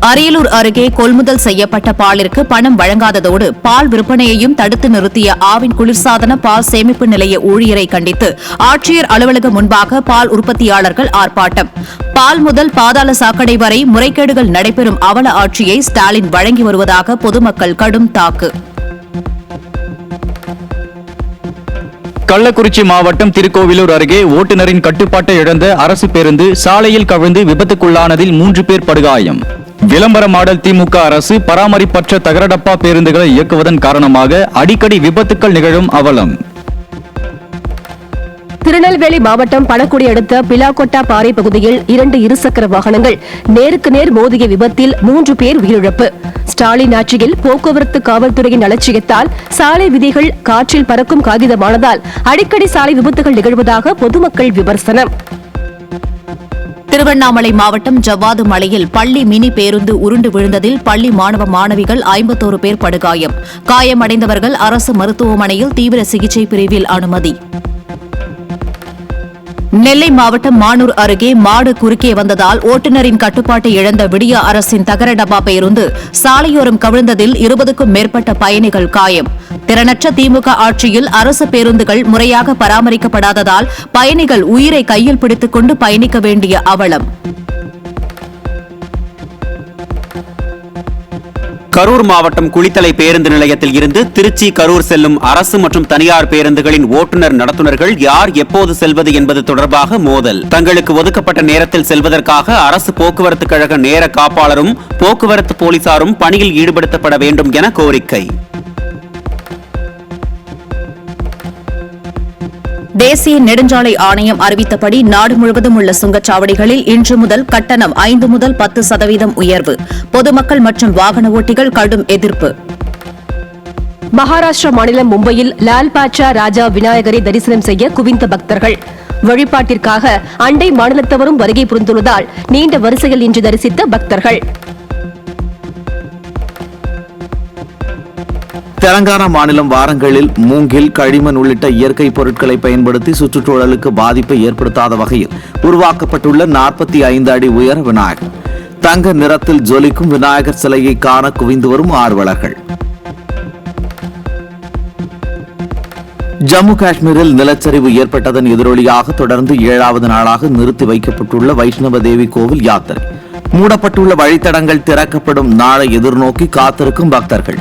அரியலூர் அருகே கொள்முதல் செய்யப்பட்ட பாலிற்கு பணம் வழங்காததோடு பால் விற்பனையையும் தடுத்து நிறுத்திய ஆவின் குளிர்சாதன பால் சேமிப்பு நிலைய ஊழியரை கண்டித்து ஆட்சியர் அலுவலகம் முன்பாக பால் உற்பத்தியாளர்கள் ஆர்ப்பாட்டம். பால் முதல் பாதாள சாக்கடை வரை முறைகேடுகள் நடைபெறும் அவல ஆட்சியை ஸ்டாலின் வழங்கி வருவதாக பொதுமக்கள் கடும் தாக்கு. கள்ளக்குறிச்சி மாவட்டம் திருக்கோவிலூர் அருகே ஓட்டுநரின் கட்டுப்பாட்டை இழந்த அரசு பேருந்து சாலையில் கவிழ்ந்து விபத்துக்குள்ளானதில் 3 பேர் படுகாயம். விளம்பர மாடல் திமுக அரசு பராமரிப்பற்ற தகரடப்பா பேருந்துகளை இயக்குவதன் காரணமாக அடிக்கடி விபத்துக்கள் நிகழும் அவலம். திருநெல்வேலி மாவட்டம் பணக்குடி அடுத்த பிலாகொட்டா பாறை பகுதியில் 2 இருசக்கர வாகனங்கள் நேருக்கு நேர் மோதிய விபத்தில் 3 பேர் உயிரிழப்பு. ஸ்டாலின் ஆட்சியில் போக்குவரத்து காவல்துறையின் அலட்சியத்தால் சாலை விதிகள் காற்றில் பறக்கும் காகிதமானதால் அடிக்கடி சாலை விபத்துகள் நிகழ்வதாக பொதுமக்கள் விமர்சனம். திருவண்ணாமலை மாவட்டம் ஜவ்வாது மலையில் பள்ளி மினி பேருந்து உருண்டு விழுந்ததில் பள்ளி மாணவ மாணவிகள் 51 பேர் படுகாயம். காயமடைந்தவர்கள் அரசு மருத்துவமனையில் தீவிர சிகிச்சை பிரிவில் அனுமதி. நெல்லை மாவட்டம் மானூர் அருகே மாடு குறுக்கே வந்ததால் ஓட்டுநரின் கட்டுப்பாட்டை இழந்த விடிய அரசின் தகர டப்பா பேருந்து சாலையோரம் கவிழ்ந்ததில் 20க்கும் மேற்பட்ட பயணிகள் காயம். திறனற்ற திமுக ஆட்சியில் அரசு பேருந்துகள் முறையாக பராமரிக்கப்படாததால் பயணிகள் உயிரை கையில் பிடித்துக் கொண்டு பயணிக்க வேண்டிய அவலம். கரூர் மாவட்டம் குளித்தலை பேருந்து நிலையத்தில் இருந்து திருச்சி கரூர் செல்லும் அரசு மற்றும் தனியார் பேருந்துகளின் ஓட்டுநர் நடத்துனர்கள் யார் எப்போது செல்வது என்பது தொடர்பாக மோதல். தங்களுக்கு ஒதுக்கப்பட்ட நேரத்தில் செல்வதற்காக அரசு போக்குவரத்து கழக நேர காப்பாளரும் போக்குவரத்து போலீசாரும் பணியில் ஈடுபடுத்தப்பட வேண்டும் என கோரிக்கை. தேசிய நெடுஞ்சாலை ஆணையம் அறிவித்தபடி நாடு முழுவதும் உள்ள சுங்கச்சாவடிகளில் இன்று முதல் கட்டணம் 5 முதல் 10% உயர்வு. பொதுமக்கள் மற்றும் வாகன ஓட்டிகள் கடும் எதிர்ப்பு. மகாராஷ்டிரா மாநிலம் மும்பையில் லால் பாட்சா ராஜா விநாயகரை தரிசனம் செய்ய குவிந்த பக்தர்கள். வழிபாட்டிற்காக அண்டை மாநிலத்தவரும் வருகை புரிந்துள்ளதால் நீண்ட வரிசையில் இன்று தரிசித்த பக்தர்கள். தெலங்கானா மாநிலம் வாரங்களில் மூங்கில், களிமண் உள்ளிட்ட இயற்கை பொருட்களை பயன்படுத்தி சுற்றுச்சூழலுக்கு பாதிப்பை ஏற்படுத்தாத வகையில் உருவாக்கப்பட்டுள்ள 45 அடி உயர விநாயகர். தங்க நிறத்தில் ஜொலிக்கும் விநாயகர் சிலையை காண குவிந்து வரும் ஆர்வலர்கள். ஜம்மு காஷ்மீரில் நிலச்சரிவு ஏற்பட்டதன் எதிரொலியாக தொடர்ந்து 7வது நாளாக நிறுத்தி வைக்கப்பட்டுள்ள வைஷ்ணவ தேவி கோவில் யாத்திரை. மூடப்பட்டுள்ள வழித்தடங்கள் திறக்கப்படும் நாளை எதிர்நோக்கி காத்திருக்கும் பக்தர்கள்.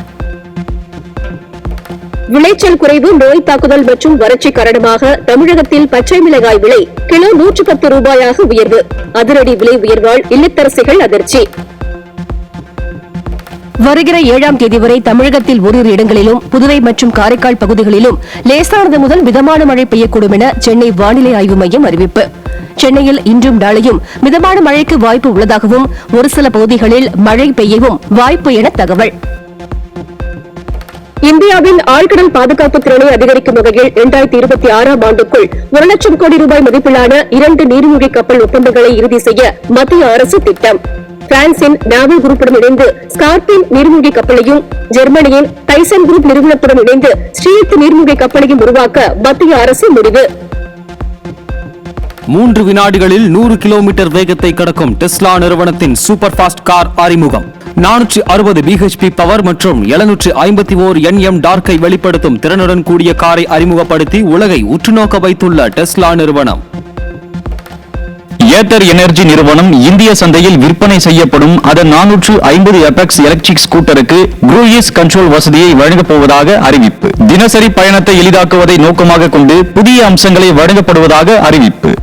விளைச்சல் குறைவு, நோய் தாக்குதல் மற்றும் வறட்சி காரணமாக தமிழகத்தில் பச்சை மிளகாய் விலை கிலோ 110 ரூபாயாக உயர்வு. அதிரடி விலை உயர்வால் இல்லத்தரசிகள் அதிர்ச்சி. வருகிற 7ஆம் தேதி வரை தமிழகத்தில் ஓரிரு இடங்களிலும் புதுவை மற்றும் காரைக்கால் பகுதிகளிலும் லேசானது முதல் மிதமான மழை பெய்யக்கூடும் என சென்னை வானிலை ஆய்வு மையம் அறிவிப்பு. சென்னையில் இன்றும் நாளையும் மிதமான மழைக்கு வாய்ப்பு உள்ளதாகவும் ஒரு சில பகுதிகளில் மழை பெய்யவும் வாய்ப்பு என தகவல். இந்தியாவின் ஆழ்கடல் பாதுகாப்பு திறனை அதிகரிக்கும் வகையில் 2026ஆம் ஆண்டுக்குள் 1 லட்சம் கோடி ரூபாய் மதிப்பிலான 2 நீர்மூழ்கி கப்பல் ஒப்பந்தங்களை இறுதி செய்ய மத்திய அரசு திட்டம். பிரான்சின் நாவல் குரூப்புடன் இணைந்து ஸ்கார்பின் நீர்மூழ்கி கப்பலையும், ஜெர்மனியின் டைசன் குரூப் நிறுவனத்துடன் இணைந்து ஸ்ரீத் நீர்மூழ்கி கப்பலையும் உருவாக்க மத்திய அரசு முடிவு. 3 வினாடிகளில் 100 கிலோமீட்டர் வேகத்தை கடக்கும் டெஸ்லா நிறுவனத்தின் சூப்பர் ஃபாஸ்ட் கார் அறிமுகம். 460 BHP பவர் மற்றும் 751 Nm டார்க்கை வெளிப்படுத்தும் திறனுடன் கூடிய காரை அறிமுகப்படுத்தி உலகை உற்றுநோக்க வைத்துள்ள டெஸ்லா நிறுவனம். ஏத்தர் எனர்ஜி நிறுவனம் இந்திய சந்தையில் விற்பனை செய்யப்படும் அதன் 450 எபெக்ஸ் எலக்ட்ரிக் ஸ்கூட்டருக்கு க்ரூயிஸ் கண்ட்ரோல் வசதியை வழங்கப் போவதாக அறிவிப்பு. தினசரி பயணத்தை எளிதாக்குவதை நோக்கமாக கொண்டு புதிய அம்சங்களை வழங்கப்படுவதாக அறிவிப்பு.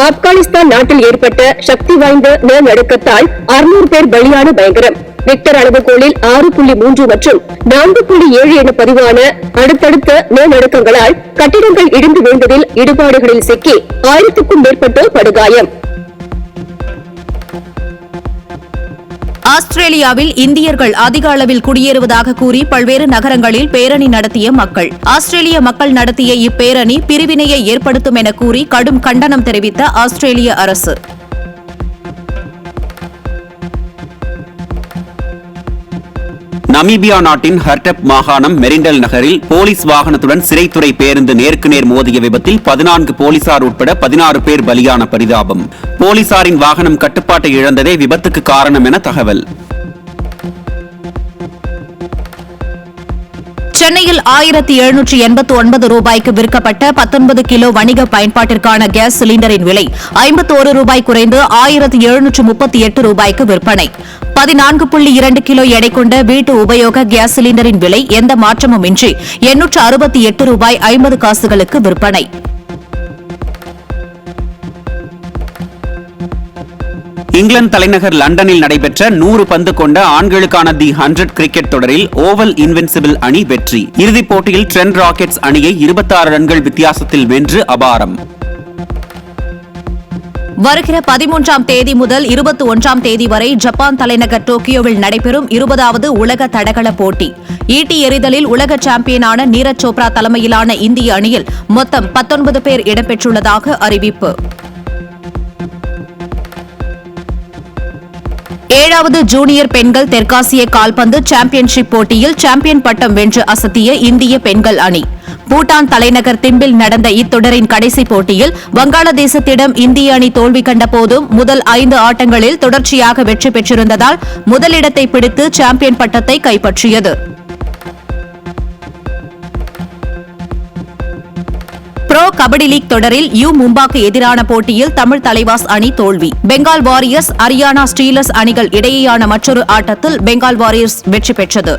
ஆப்கானிஸ்தான் நாட்டில் ஏற்பட்ட சக்தி வாய்ந்த நிலநடுக்கத்தால் 600 பேர் பலியான பயங்கரம். ரிக்டர் அளவுகோலில் 6.3 மற்றும் 4.7 என பதிவான அடுத்தடுத்த நிலநடுக்கங்களால் கட்டிடங்கள் இடிந்து விழுந்ததில் இடிபாடுகளில் சிக்கி 1000க்கும் மேற்பட்டோர் படுகாயம். ஆஸ்திரேலியாவில் இந்தியர்கள் அதிக அளவில் குடியேறுவதாக கூறி பல்வேறு நகரங்களில் பேரணி நடத்திய மக்கள். ஆஸ்திரேலிய மக்கள் நடத்திய இப்பேரணி பிரிவினையை ஏற்படுத்தும் என கூறி கடும் கண்டனம் தெரிவித்த ஆஸ்திரேலிய அரசு. நமீபியா நாட்டின் ஹர்டப் மாகாணம் மெரிண்டல் நகரில் போலீஸ் வாகனத்துடன் சிறைத்துறை பேருந்து நேருக்கு நேர் மோதிய விபத்தில் 14 போலீசார் உட்பட 16 பேர் பலியான பரிதாபம். போலீசாரின் வாகனம் கட்டுப்பாட்டை இழந்ததே விபத்துக்கு காரணம் என தகவல். சென்னையில் 1789 ரூபாய்க்கு விற்கப்பட்ட 19 கிலோ வணிக பயன்பாட்டிற்கான கேஸ் சிலிண்டரின் விலை 51 ரூபாய் குறைந்து 1738 ரூபாய்க்கு விற்பனை. 14.2 கிலோ எடை கொண்ட வீட்டு உபயோக கேஸ் சிலிண்டரின் விலை எந்த மாற்றமுமின்றி 868 ரூபாய் 50 காசுகளுக்கு விற்பனை. இங்கிலாந்து தலைநகர் லண்டனில் நடைபெற்ற 100 பந்து கொண்ட ஆண்களுக்கான தி 100 கிரிக்கெட் தொடரில் ஓவல் இன்வென்சிபிள் அணி வெற்றி. இறுதிப் போட்டியில் ட்ரெண்ட் ராக்கெட்ஸ் அணியை 26 ரன்கள் வித்தியாசத்தில் வென்று அபாரம். வருகிற 13ஆம் தேதி முதல் 21ஆம் தேதி வரை ஜப்பான் தலைநகர் டோக்கியோவில் நடைபெறும் 20வது உலக தடகள போட்டி. ஈட்டி எறிதலில் உலக சாம்பியனான நீரஜ் சோப்ரா தலைமையிலான இந்திய அணியில் மொத்தம் 19 பேர் இடம்பெற்றுள்ளதாக அறிவிப்பு. 7வது ஜூனியர் பெண்கள் தெற்காசிய கால்பந்து சாம்பியன்ஷிப் போட்டியில் சாம்பியன் பட்டம் வென்று அசத்திய இந்திய பெண்கள் அணி. பூட்டான் தலைநகர் திம்பில் நடந்த இத்தொடரின் கடைசி போட்டியில் வங்காளதேசத்திடம் இந்திய அணி தோல்வி கண்ட போதும் முதல் 5 ஆட்டங்களில் தொடர்ச்சியாக வெற்றி பெற்றிருந்ததால் முதலிடத்தை பிடித்து சாம்பியன் பட்டத்தை கைப்பற்றியது. புரோ கபடி லீக் தொடரில் மும்பாக்கு எதிரான போட்டியில் தமிழ் தலைவாஸ் அணி தோல்வி. பெங்கால் வாரியர்ஸ் ஹரியானா ஸ்டீலர்ஸ் அணிகள் இடையேயான மற்றொரு ஆட்டத்தில் பெங்கால் வாரியர்ஸ் வெற்றி பெற்றது.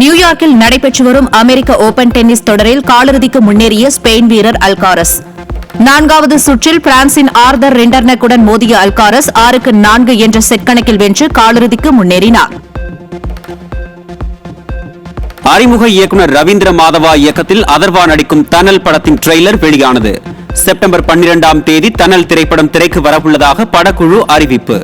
நியூயார்க்கில் நடைபெற்று வரும் அமெரிக்க ஓபன் டென்னிஸ் தொடரில் காலிறுதிக்கு முன்னேறிய ஸ்பெயின் வீரர் அல்காரஸ். 4வது சுற்றில் பிரான்சின் ஆர்தர் ரிண்டர்னக்குடன் மோதிய அல்காரஸ் 6-4 என்ற செட் கணக்கில் வென்று காலிறுதிக்கு முன்னேறினார். அறிமுக இயக்குனர் ரவீந்திர மாதவா இயக்கத்தில் அதர்வா நடிக்கும் தனல் படத்தின் ட்ரெய்லர் வெளியானது. செப்டம்பர் 12ஆம் தேதி தனல் திரைப்படம் திரைக்கு வரவுள்ளதாக படக்குழு அறிவிப்பு.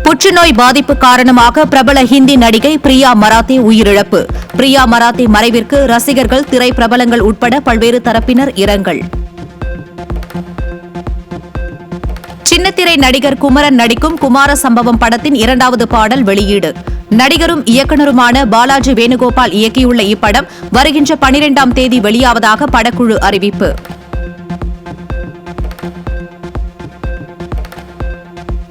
புற்றுநோய் பாதிப்பு காரணமாக பிரபல ஹிந்தி நடிகை பிரியா மராத்தே உயிரிழப்பு. பிரியா மராத்தே மறைவிற்கு ரசிகர்கள், திரை பிரபலங்கள் உட்பட பல்வேறு தரப்பினர் இரங்கல். சின்னத்திரை நடிகர் குமரன் நடிக்கும் குமார சம்பவம் படத்தின் 2வது பாடல் வெளியீடு. நடிகரும் இயக்குநருமான பாலாஜி வேணுகோபால் இயக்கியுள்ள இப்படம் வருகின்ற 12ஆம் தேதி வெளியாவதாக படக்குழு அறிவிப்பு.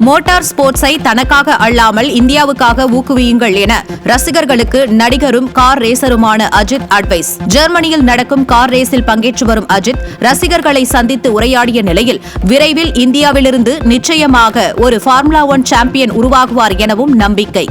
மோட்டார் ஸ்போர்ட்ஸை தனக்காக அல்லாமல் இந்தியாவுக்காக ஊக்குவியுங்கள் என ரசிகர்களுக்கு நடிகரும் கார் ரேசருமான அஜித் அட்வைஸ். ஜெர்மனியில் நடக்கும் கார் ரேஸில் பங்கேற்று வரும் அஜித் ரசிகர்களை சந்தித்து உரையாடிய நிலையில் விரைவில் இந்தியாவிலிருந்து நிச்சயமாக ஒரு ஃபார்முலா 1 சாம்பியன் உருவாகுவார் எனவும் நம்பிக்கை.